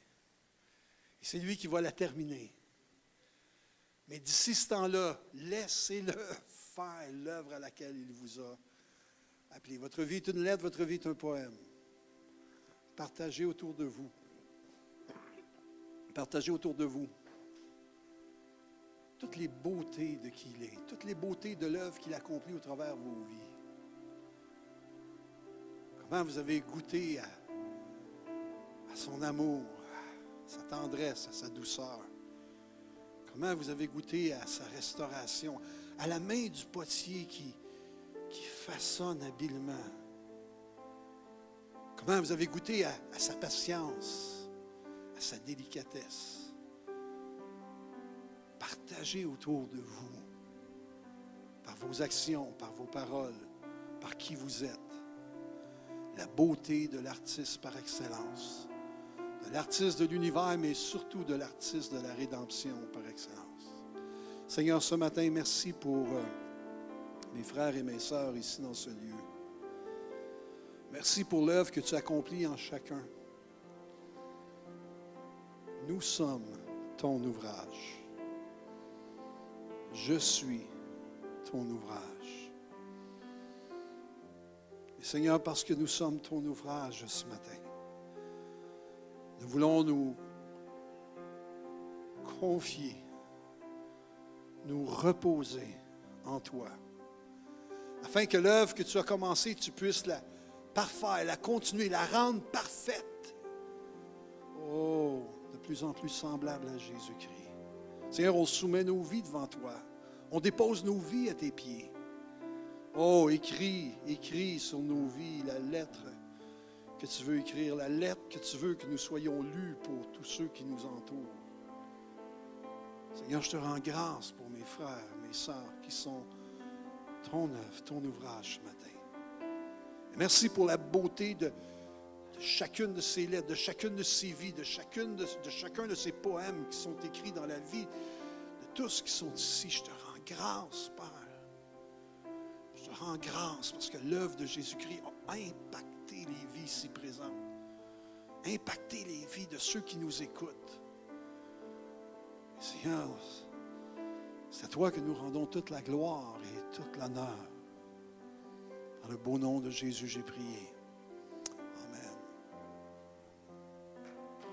Et c'est lui qui va la terminer. Mais d'ici ce temps-là, laissez-le faire l'œuvre à laquelle il vous a appelé. Votre vie est une lettre, votre vie est un poème. Partagez autour de vous. Partagez autour de vous toutes les beautés de qui il est, toutes les beautés de l'œuvre qu'il accomplit au travers de vos vies. Comment vous avez goûté à son amour, à sa tendresse, à sa douceur. Comment vous avez goûté à sa restauration, à la main du potier qui façonne habilement. Comment vous avez goûté à sa patience, à sa délicatesse. Partagez autour de vous, par vos actions, par vos paroles, par qui vous êtes, la beauté de l'artiste par excellence, de l'artiste de l'univers, mais surtout de l'artiste de la rédemption par excellence. Seigneur, ce matin, merci pour mes frères et mes sœurs ici dans ce lieu. Merci pour l'œuvre que tu accomplis en chacun. Nous sommes ton ouvrage. Je suis ton ouvrage. Et Seigneur, parce que nous sommes ton ouvrage ce matin, nous voulons nous confier, nous reposer en toi, afin que l'œuvre que tu as commencée, tu puisses la parfaire, la continuer, la rendre parfaite. Oh, de plus en plus semblable à Jésus-Christ. Seigneur, on soumet nos vies devant toi. On dépose nos vies à tes pieds. Oh, écris sur nos vies la lettre que tu veux écrire, la lettre que tu veux que nous soyons lus pour tous ceux qui nous entourent. Seigneur, je te rends grâce pour mes frères, mes sœurs qui sont ton œuvre, ton ouvrage ce matin. Et merci pour la beauté de chacune de ces lettres, de chacune de ces vies, de chacun de ces poèmes qui sont écrits dans la vie de tous qui sont ici. Je te rends grâce, Père. Je te rends grâce parce que l'œuvre de Jésus-Christ a impacté les vies ici présentes, impacté les vies de ceux qui nous écoutent. Et Seigneur, c'est à toi que nous rendons toute la gloire et toute l'honneur. Dans le beau nom de Jésus, j'ai prié.